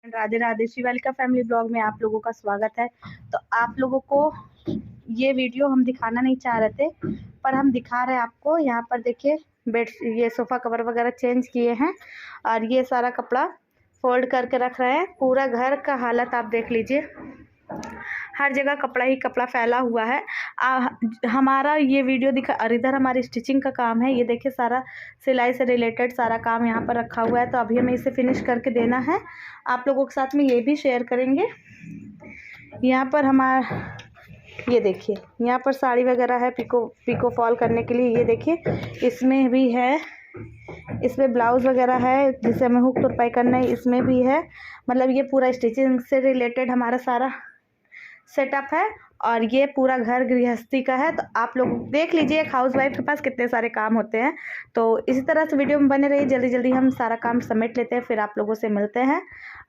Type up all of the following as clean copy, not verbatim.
Radhe Radhe. Shivalika family blog में आप लोगों का स्वागत है। तो आप लोगों को ये वीडियो हम दिखाना नहीं चाह रहे थे, पर हम दिखा रहे हैं आपको। यहाँ पर देखिए, बेड, ये सोफ़ा कवर वगैरह चेंज किए हैं और ये सारा कपड़ा फोल्ड करके रख रहे हैं। पूरा घर का हालत आप देख लीजिए, हर जगह कपड़ा ही कपड़ा फैला हुआ है। हमारा ये वीडियो दिखा, और इधर हमारी स्टिचिंग का काम है। ये देखिए, सारा सिलाई से रिलेटेड सारा काम यहाँ पर रखा हुआ है। तो अभी हमें इसे फिनिश करके देना है, आप लोगों के साथ में ये भी शेयर करेंगे। यहाँ पर हमारा ये देखिए, यहाँ पर साड़ी वगैरह है पिको फॉल करने के लिए। ये देखिए, इसमें भी है, इसमें ब्लाउज़ वगैरह है जिसे हमें हुक तुरपाई करना है, इसमें भी है। मतलब ये पूरा स्टिचिंग से रिलेटेड हमारा सारा सेटअप है। और ये पूरा घर गृहस्थी का है। तो आप लोग देख लीजिए, एक हाउसवाइफ के पास कितने सारे काम होते हैं। तो इसी तरह से वीडियो में बने रहिए, जल्दी जल्दी हम सारा काम समेट लेते हैं, फिर आप लोगों से मिलते हैं।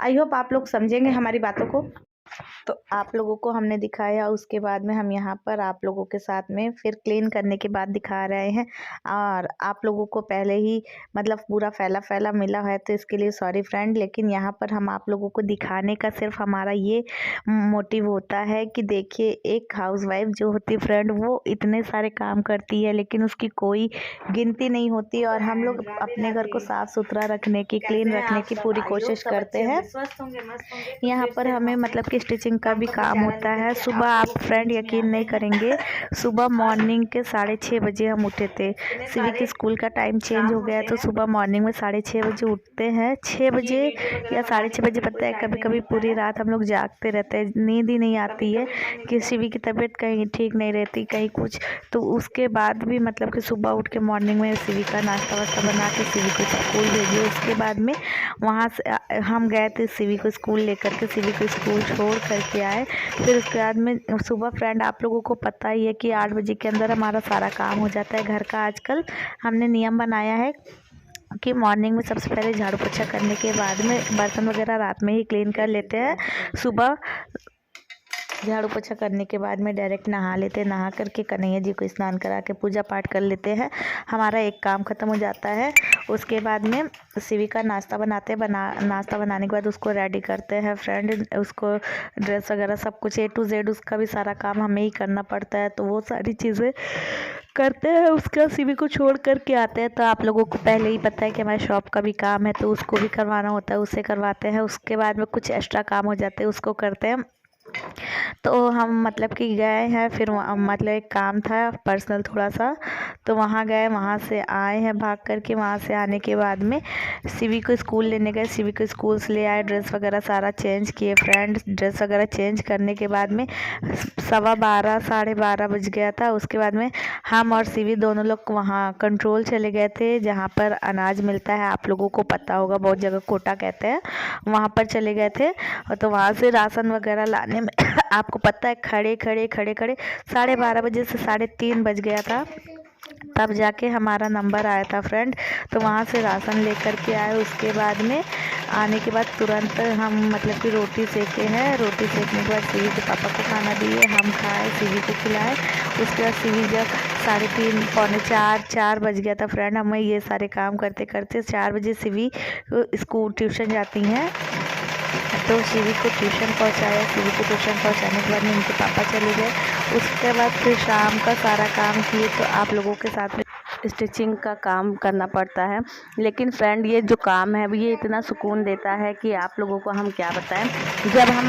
आई होप आप लोग समझेंगे हमारी बातों को। तो आप लोगों को हमने दिखाया, उसके बाद में हम यहाँ पर आप लोगों के साथ में फिर क्लीन करने के बाद दिखा रहे हैं। और आप लोगों को पहले ही मतलब पूरा फैला मिला है, तो इसके लिए सॉरी फ्रेंड। लेकिन यहाँ पर हम आप लोगों को दिखाने का सिर्फ हमारा ये मोटिव होता है कि देखिए, एक हाउसवाइफ जो होती है फ्रेंड, वो इतने सारे काम करती है लेकिन उसकी कोई गिनती नहीं होती। और हम लोग अपने घर को साफ़ सुथरा रखने की, क्लीन रखने की पूरी कोशिश करते हैं। यहाँ पर हमें मतलब कि स्टिचिंग का भी काम होता है। सुबह आप फ्रेंड यकीन नहीं करेंगे, सुबह मॉर्निंग के 6:30 बजे हम उठे थे। सिवी के स्कूल का टाइम चेंज हो गया, तो सुबह मॉर्निंग में 6:30 बजे उठते हैं। 6 बजे या 6:30 बजे, पता है कभी कभी पूरी रात हम लोग जागते रहते हैं, नींद ही नहीं आती है कि सिवी की तबीयत कहीं ठीक नहीं रहती, कहीं कुछ। तो उसके बाद भी मतलब कि सुबह उठ के मॉर्निंग में सिवी का नाश्ता वास्ता बना के सिवी को स्कूल भेजिए। उसके बाद में वहाँ से हम गए थे सिवी को स्कूल लेकर के, सिवी को स्कूल छोड़ करके आए। फिर उसके बाद में सुबह फ्रेंड, आप लोगों को पता ही है कि 8 बजे के अंदर हमारा सारा काम हो जाता है घर का। आजकल हमने नियम बनाया है कि मॉर्निंग में सबसे पहले झाड़ू पोछा करने के बाद में बर्तन वगैरह रात में ही क्लीन कर लेते हैं। सुबह झाड़ू पोछा करने के बाद में डायरेक्ट नहा लेते हैं, नहा करके कन्हैया जी को स्नान करा के पूजा पाठ कर लेते हैं। हमारा एक काम ख़त्म हो जाता है। उसके बाद में सिवी का नाश्ता बनाते हैं। नाश्ता बनाने के बाद उसको रेडी करते हैं फ्रेंड। उसको ड्रेस वगैरह सब कुछ A to Z उसका भी सारा काम हमें ही करना पड़ता है। तो वो सारी चीज़ें करते हैं, उसका सिवी को छोड़ करके आते हैं। तो आप लोगों को पहले ही पता है कि हमारे शॉप का भी काम है, तो उसको भी करवाना होता है, उसे करवाते हैं। उसके बाद में कुछ एक्स्ट्रा काम हो जाते हैं, उसको करते हैं। तो हम मतलब कि गए हैं, फिर मतलब एक काम था पर्सनल थोड़ा सा, तो वहाँ गए, वहाँ से आए हैं भाग करके। वहाँ से आने के बाद में सिवी को स्कूल लेने गए, सिवी को स्कूल से ले आए, ड्रेस वगैरह सारा चेंज किए फ्रेंड। ड्रेस वगैरह चेंज करने के बाद में 12:15 12:30 बज गया था। उसके बाद में हम और सिवी दोनों लोग वहाँ कंट्रोल चले गए थे, जहाँ पर अनाज मिलता है, आप लोगों को पता होगा, बहुत जगह कोटा कहते हैं, वहाँ पर चले गए थे। तो वहाँ से राशन वगैरह लाने में आपको पता है खड़े 12:30 बजे से 3:30 बज गया था, तब जाके हमारा नंबर आया था फ्रेंड। तो वहाँ से राशन लेकर के आए। उसके बाद में आने के बाद तुरंत हम मतलब कि रोटी सेके हैं। रोटी सेकने के बाद सिवी के पापा को खाना दिए, हम खाए, सिवी को खिलाए। उसके बाद सिवी जब 3:30 पौने 4 बज गया था फ्रेंड। हमें ये सारे काम करते करते 4 बजे सिवी स्कूल ट्यूशन जाती हैं, तो सिवी को ट्यूशन पहुंचाया। सिवी को ट्यूशन पहुंचाने के बाद में उनके पापा चले गए। उसके बाद फिर शाम का सारा काम किए। तो आप लोगों के साथ में स्टिचिंग का काम करना पड़ता है, लेकिन फ्रेंड ये जो काम है ये इतना सुकून देता है कि आप लोगों को हम क्या बताएं। जब हम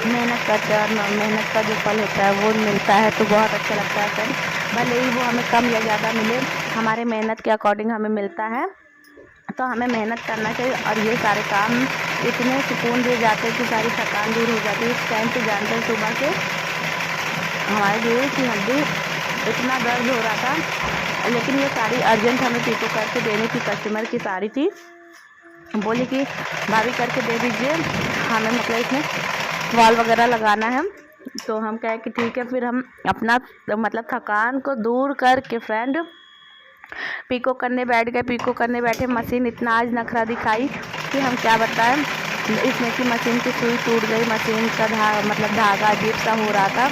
मेहनत करते हैं और मेहनत का जो फल होता है वो मिलता है, तो बहुत अच्छा लगता है फ्रेंड। भले ही वो हमें कम या ज़्यादा मिले, हमारे मेहनत के अकॉर्डिंग हमें मिलता है, तो हमें मेहनत करना चाहिए। और ये सारे काम इतने सुकून दे जाते हैं कि सारी थकान दूर हो जाती है। इस टाइम पे जानते हैं सुबह के हमारे रीढ़ की हड्डी इतना दर्द हो रहा था, लेकिन ये सारी अर्जेंट हमें पिको करके देने की कस्टमर की सारी थी। बोली कि भाभी करके दे दीजिए, हमें मतलब इसमें वॉल वगैरह लगाना है। तो हम कहे कि ठीक है। फिर हम अपना मतलब थकान को दूर करके फ्रेंड पिको करने बैठ गए। पिको करने बैठे, मशीन इतना आज नखरा दिखाई कि हम क्या बताएं। इसमें कि मशीन की सुई टूट गई, मशीन का मतलब धागा अजीब सा हो रहा था।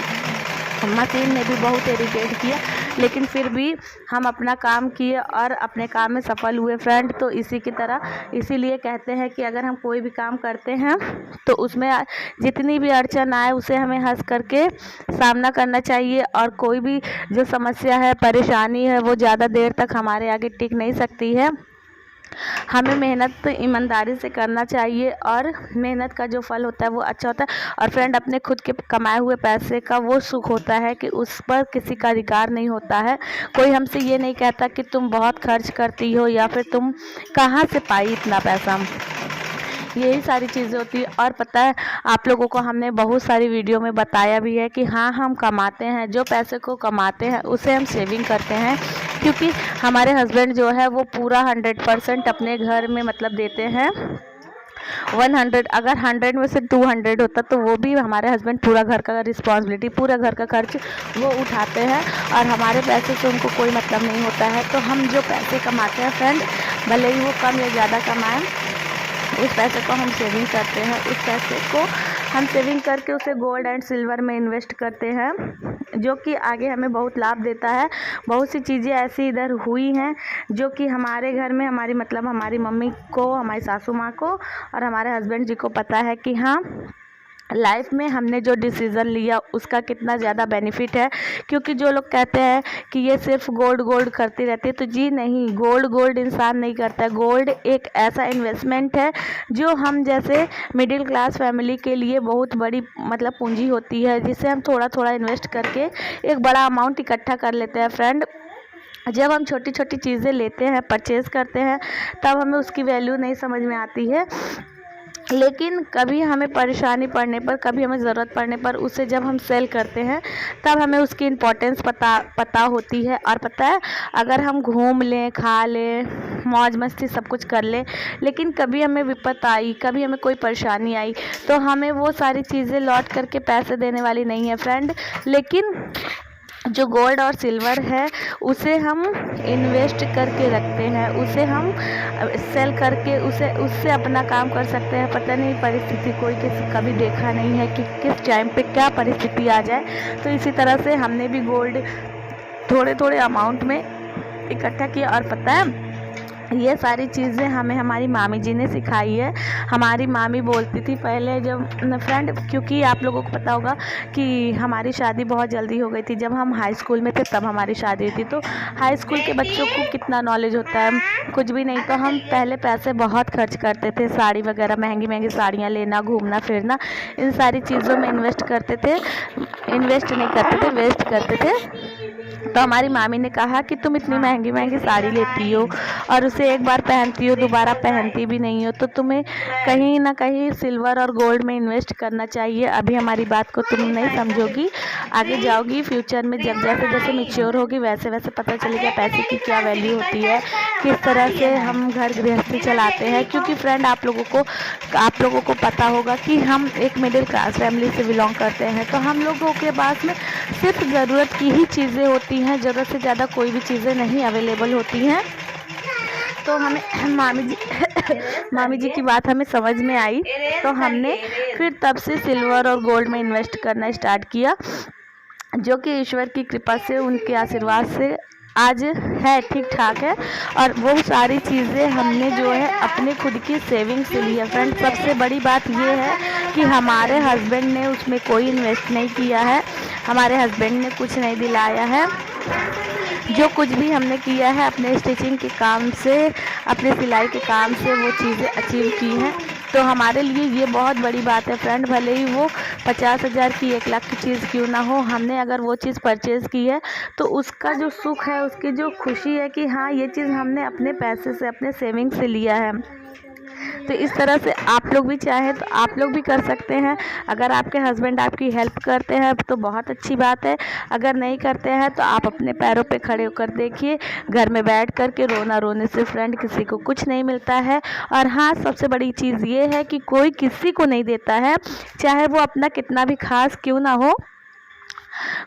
मशीन ने भी बहुत इरिटेट किया, लेकिन फिर भी हम अपना काम किए और अपने काम में सफल हुए फ्रेंड। तो इसी की तरह इसीलिए कहते हैं कि अगर हम कोई भी काम करते हैं तो उसमें जितनी भी अड़चन आए उसे हमें हंस करके सामना करना चाहिए, और कोई भी जो समस्या है, परेशानी है, वो ज़्यादा देर तक हमारे आगे टिक नहीं सकती है। हमें मेहनत ईमानदारी से करना चाहिए और मेहनत का जो फल होता है वो अच्छा होता है। और फ्रेंड, अपने खुद के कमाए हुए पैसे का वो सुख होता है कि उस पर किसी का अधिकार नहीं होता है। कोई हमसे ये नहीं कहता कि तुम बहुत खर्च करती हो या फिर तुम कहाँ से पाई इतना पैसा। यही सारी चीज़ें होती है। और पता है, आप लोगों को हमने बहुत सारी वीडियो में बताया भी है कि हाँ, हम कमाते हैं, जो पैसे को कमाते हैं उसे हम सेविंग करते हैं, क्योंकि हमारे हस्बैंड जो है वो पूरा 100% अपने घर में मतलब देते हैं। 100, अगर 100 में से 200 होता तो वो भी हमारे हस्बैंड पूरा घर का रिस्पॉन्सिबिलिटी, पूरा घर का खर्च वो उठाते हैं, और हमारे पैसे से उनको कोई मतलब नहीं होता है। तो हम जो पैसे कमाते हैं फ्रेंड, भले ही वो कम या ज़्यादा कमाएं, उस पैसे को हम सेविंग करते हैं। उस पैसे को हम सेविंग करके उसे गोल्ड एंड सिल्वर में इन्वेस्ट करते हैं, जो कि आगे हमें बहुत लाभ देता है। बहुत सी चीज़ें ऐसी इधर हुई हैं जो कि हमारे घर में हमारी मम्मी को, हमारी सासू माँ को और हमारे हस्बैंड जी को पता है कि हाँ, लाइफ में हमने जो डिसीज़न लिया उसका कितना ज़्यादा बेनिफिट है। क्योंकि जो लोग कहते हैं कि ये सिर्फ गोल्ड करती रहती है, तो जी नहीं, गोल्ड इंसान नहीं करता है। गोल्ड एक ऐसा इन्वेस्टमेंट है जो हम जैसे मिडिल क्लास फैमिली के लिए बहुत बड़ी मतलब पूंजी होती है, जिसे हम थोड़ा थोड़ा इन्वेस्ट करके एक बड़ा अमाउंट इकट्ठा कर लेते हैं फ्रेंड। जब हम छोटी छोटी चीज़ें लेते हैं, परचेज़ करते हैं, तब हमें उसकी वैल्यू नहीं समझ में आती है, लेकिन कभी हमें परेशानी पड़ने पर, कभी हमें ज़रूरत पड़ने पर उसे जब हम सेल करते हैं तब हमें उसकी इम्पोर्टेंस पता होती है। और पता है, अगर हम घूम लें, खा लें, मौज मस्ती सब कुछ कर लें, लेकिन कभी हमें विपत आई, कभी हमें कोई परेशानी आई, तो हमें वो सारी चीज़ें लौट करके पैसे देने वाली नहीं है फ्रेंड। लेकिन जो गोल्ड और सिल्वर है उसे हम इन्वेस्ट करके रखते हैं, उसे हम सेल करके उससे अपना काम कर सकते हैं। पता नहीं परिस्थिति कोई कभी देखा नहीं है कि किस टाइम पे क्या परिस्थिति आ जाए। तो इसी तरह से हमने भी गोल्ड थोड़े थोड़े अमाउंट में इकट्ठा किया। और पता है, ये सारी चीज़ें हमें हमारी मामी जी ने सिखाई है। हमारी मामी बोलती थी पहले, जब फ्रेंड, क्योंकि आप लोगों को पता होगा कि हमारी शादी बहुत जल्दी हो गई थी। जब हम हाई स्कूल में थे तब हमारी शादी हुई थी। तो हाई स्कूल के बच्चों को कितना नॉलेज होता है, कुछ भी नहीं। तो हम पहले पैसे बहुत खर्च करते थे, साड़ी वगैरह, महंगी महंगी साड़ियाँ लेना, घूमना फिरना, इन सारी चीज़ों में इन्वेस्ट करते थे। इन्वेस्ट नहीं करते थे, वेस्ट करते थे। तो हमारी मामी ने कहा कि तुम इतनी महंगी महंगी साड़ी लेती हो और उसे एक बार पहनती हो, दोबारा पहनती भी नहीं हो, तो तुम्हें कहीं ना कहीं सिल्वर और गोल्ड में इन्वेस्ट करना चाहिए। अभी हमारी बात को तुम नहीं समझोगी, आगे जाओगी, फ्यूचर में जब जैसे जैसे मैच्योर होगी वैसे वैसे पता चलेगा पैसे की क्या वैल्यू होती है, किस तरह से हम घर गृहस्थी चलाते हैं। क्योंकि फ्रेंड, आप लोगों को पता होगा कि हम एक मिडिल क्लास फैमिली से बिलोंग करते हैं। तो हम लोगों के पास में सिर्फ ज़रूरत की ही चीज़ें होती हैं, ज़रूरत से ज़्यादा कोई भी चीज़ें नहीं अवेलेबल होती हैं। तो हमें मामी जी की बात हमें समझ में आई, तो हमने फिर तब से सिल्वर और गोल्ड में इन्वेस्ट करना स्टार्ट किया, जो कि ईश्वर की कृपा से, उनके आशीर्वाद से आज है, ठीक ठाक है। और वो सारी चीज़ें हमने जो है अपने खुद की सेविंग से ली है फ्रेंड। सबसे बड़ी बात ये है कि हमारे हस्बैंड ने उसमें कोई इन्वेस्ट नहीं किया है, हमारे हस्बैंड ने कुछ नहीं दिलाया है। जो कुछ भी हमने किया है अपने स्टिचिंग के काम से, अपने सिलाई के काम से वो चीज़ें अचीव की हैं। तो हमारे लिए ये बहुत बड़ी बात है फ्रेंड। भले ही वो 50,000 की, 1 लाख की चीज़ क्यों ना हो, हमने अगर वो चीज़ परचेज़ की है तो उसका जो सुख है, उसकी जो खुशी है कि हाँ, ये चीज़ हमने अपने पैसे से, अपने सेविंग से लिया है। तो इस तरह से आप लोग भी चाहें तो आप लोग भी कर सकते हैं। अगर आपके हस्बैंड आपकी हेल्प करते हैं तो बहुत अच्छी बात है, अगर नहीं करते हैं तो आप अपने पैरों पे खड़े होकर देखिए। घर में बैठ कर के रोने से फ्रेंड किसी को कुछ नहीं मिलता है। और हाँ, सबसे बड़ी चीज़ ये है कि कोई किसी को नहीं देता है, चाहे वो अपना कितना भी खास क्यों ना हो,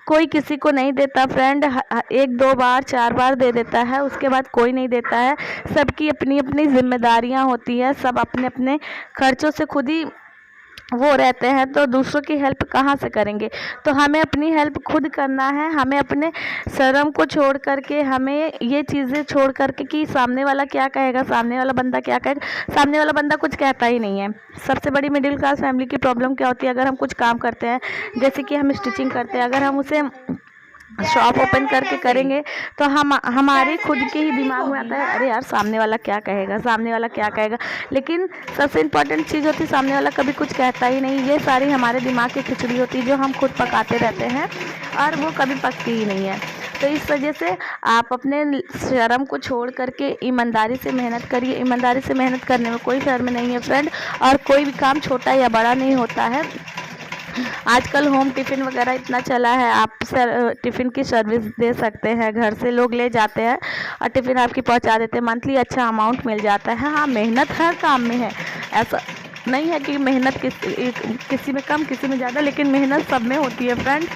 कोई किसी को नहीं देता फ्रेंड। 1 2 बार 4 बार दे देता है, उसके बाद कोई नहीं देता है। सबकी अपनी अपनी जिम्मेदारियां होती है, सब अपने अपने खर्चों से खुद ही वो रहते हैं तो दूसरों की हेल्प कहाँ से करेंगे। तो हमें अपनी हेल्प खुद करना है, हमें अपने शर्म को छोड़ करके, हमें ये चीज़ें छोड़ करके कि सामने वाला क्या कहेगा, सामने वाला बंदा क्या कहेगा, सामने वाला बंदा कुछ कहता ही नहीं है। सबसे बड़ी मिडिल क्लास फैमिली की प्रॉब्लम क्या होती है, अगर हम कुछ काम करते हैं, जैसे कि हम स्टिचिंग करते हैं, अगर हम उसे शॉप ओपन करके करेंगे तो हम हमारे खुद के ही दिमाग में आता है, अरे यार सामने वाला क्या कहेगा, सामने वाला क्या कहेगा। लेकिन सबसे इम्पोर्टेंट चीज़ होती है, सामने वाला कभी कुछ कहता ही नहीं। ये सारी हमारे दिमाग की खिचड़ी होती है जो हम खुद पकाते रहते हैं और वो कभी पकती ही नहीं है। तो इस वजह से आप अपने शर्म को छोड़ करके ईमानदारी से मेहनत करिए। ईमानदारी से मेहनत करने में कोई शर्म नहीं है फ्रेंड, और कोई भी काम छोटा या बड़ा नहीं होता है। आजकल होम टिफ़िन वगैरह इतना चला है, आप टिफ़िन की सर्विस दे सकते हैं, घर से लोग ले जाते हैं और टिफ़िन आपकी पहुंचा देते हैं, मंथली अच्छा अमाउंट मिल जाता है। हाँ, मेहनत हर काम में है, ऐसा नहीं है कि मेहनत किसी में कम किसी में ज़्यादा, लेकिन मेहनत सब में होती है फ्रेंड।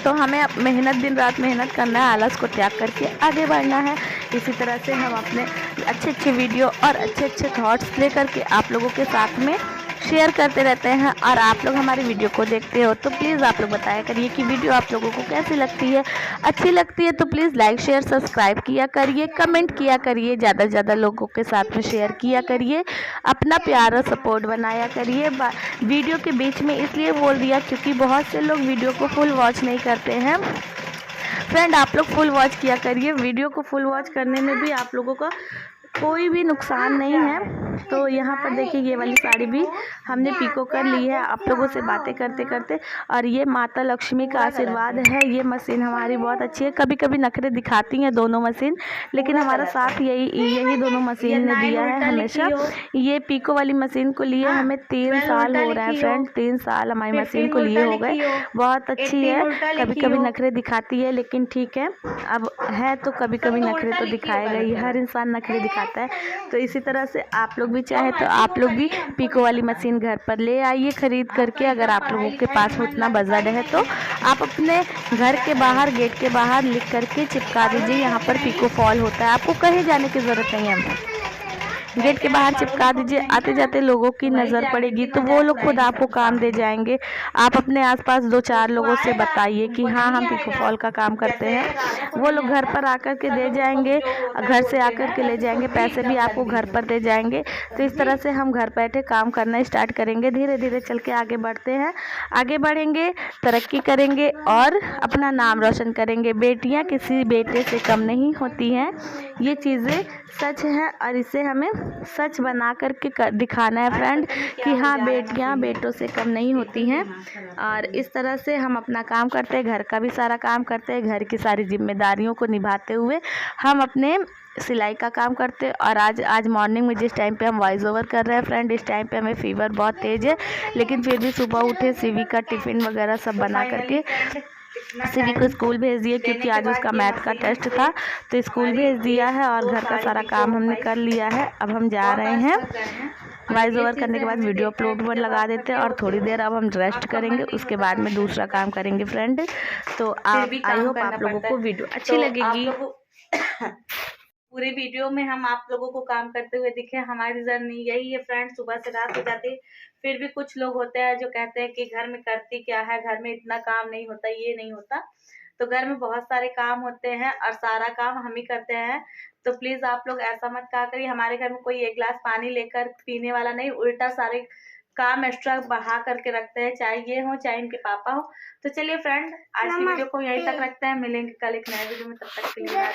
तो हमें मेहनत, दिन रात मेहनत करना है, आलस को त्याग करके आगे बढ़ना है। इसी तरह से हम अपने अच्छे अच्छे वीडियो और अच्छे अच्छे थॉट्स ले करके आप लोगों के साथ में शेयर करते रहते हैं। और आप लोग हमारी वीडियो को देखते हो तो प्लीज़ आप लोग बताया करिए कि वीडियो आप लोगों को कैसी लगती है। अच्छी लगती है तो प्लीज़ लाइक शेयर सब्सक्राइब किया करिए, कमेंट किया करिए, ज़्यादा से ज़्यादा लोगों के साथ में शेयर किया करिए, अपना प्यार और सपोर्ट बनाया करिए। वीडियो के बीच में इसलिए बोल दिया क्योंकि बहुत से लोग वीडियो को फुल वॉच नहीं करते हैं। फ्रेंड, आप लोग फुल वॉच किया करिए, वीडियो को फुल वॉच करने में भी आप लोगों का कोई भी नुकसान नहीं है। तो यहाँ पर देखिए ये वाली साड़ी भी हमने पिको कर ली है आप लोगों से बातें करते करते। और ये माता लक्ष्मी का आशीर्वाद है, ये मशीन हमारी बहुत अच्छी है। कभी कभी नखरे दिखाती हैं दोनों मशीन, लेकिन हमारा साथ यही दोनों मशीन ने दिया है हमेशा। ये पिको वाली मशीन को लिए हमें 3 साल हो रहा है फ्रेंड, 3 साल हमारी मशीन को लिए हो गए। बहुत अच्छी है, कभी कभी नखरे दिखाती है लेकिन ठीक है, अब है तो कभी कभी नखरे तो दिखाएगा ही, हर इंसान नखरे दिखाता है। तो इसी तरह से आप लोग भी चाहे तो आप लोग भी पिको वाली मशीन घर पर ले आइए खरीद करके। अगर आप लोगों के पास उतना बजट है तो आप अपने घर के बाहर, गेट के बाहर लिख करके चिपका दीजिए, यहाँ पर पिको फॉल होता है, आपको कहीं जाने की ज़रूरत नहीं है, गेट के बाहर चिपका दीजिए। आते जाते लोगों की नज़र पड़ेगी तो वो लोग खुद आपको काम दे जाएंगे। आप अपने आसपास 2-4 लोगों से बताइए कि हाँ हम पिको फॉल का काम करते हैं, वो लोग घर पर आकर के दे जाएंगे, घर से आकर के ले जाएंगे, पैसे भी आपको घर पर दे जाएंगे। तो इस तरह से हम घर बैठे काम करना स्टार्ट करेंगे, धीरे धीरे चल के आगे बढ़ते हैं, आगे बढ़ेंगे, तरक्की करेंगे और अपना नाम रोशन करेंगे। बेटियाँ किसी बेटे से कम नहीं होती हैं, ये चीज़ें सच है और इसे हमें सच बना करके दिखाना है फ्रेंड कि हाँ बेटियां बेटों से कम नहीं होती हैं। और इस तरह से हम अपना काम करते हैं, घर का भी सारा काम करते हैं, घर की सारी जिम्मेदारियों को निभाते हुए हम अपने सिलाई का काम करते हैं। और आज मॉर्निंग में जिस टाइम पे हम वॉइस ओवर कर रहे हैं फ्रेंड, इस टाइम पे हमें फीवर बहुत तेज़ है, लेकिन फिर भी सुबह उठे, सीवी का टिफ़िन वगैरह सब बना करके सिवी को स्कूल भेज दिया क्योंकि आज उसका मैथ का टेस्ट था, तो स्कूल भेज दिया है और घर का सारा काम हमने कर लिया है। अब हम जा रहे हैं, वॉइस ओवर करने के बाद वीडियो अपलोड पर लगा देते हैं और थोड़ी देर अब हम रेस्ट करेंगे, उसके बाद में दूसरा काम करेंगे फ्रेंड। तो आई होप आप लोगों को वीडियो अच्छी लगेगी। पूरे वीडियो में हम आप लोगों को काम करते हुए दिखे, हमारी जर्नी यही है फ्रेंड। सुबह से रात हो जाती है, फिर भी कुछ लोग होते हैं जो कहते हैं कि घर में करती क्या है, घर में इतना काम नहीं होता, ये नहीं होता। तो घर में बहुत सारे काम होते हैं और सारा काम हम ही करते हैं। तो प्लीज आप लोग ऐसा मत कहा करिए, हमारे घर में कोई 1 गिलास पानी लेकर पीने वाला नहीं, उल्टा सारे काम एक्स्ट्रा बढ़ा करके रखते हैं, चाहे ये हो चाहे इनके पापा हो। तो चलिए फ्रेंड, आज की वीडियो को यहीं तक रखते हैं, मिलेंगे कल एक नए वीडियो में, तब तक के लिए।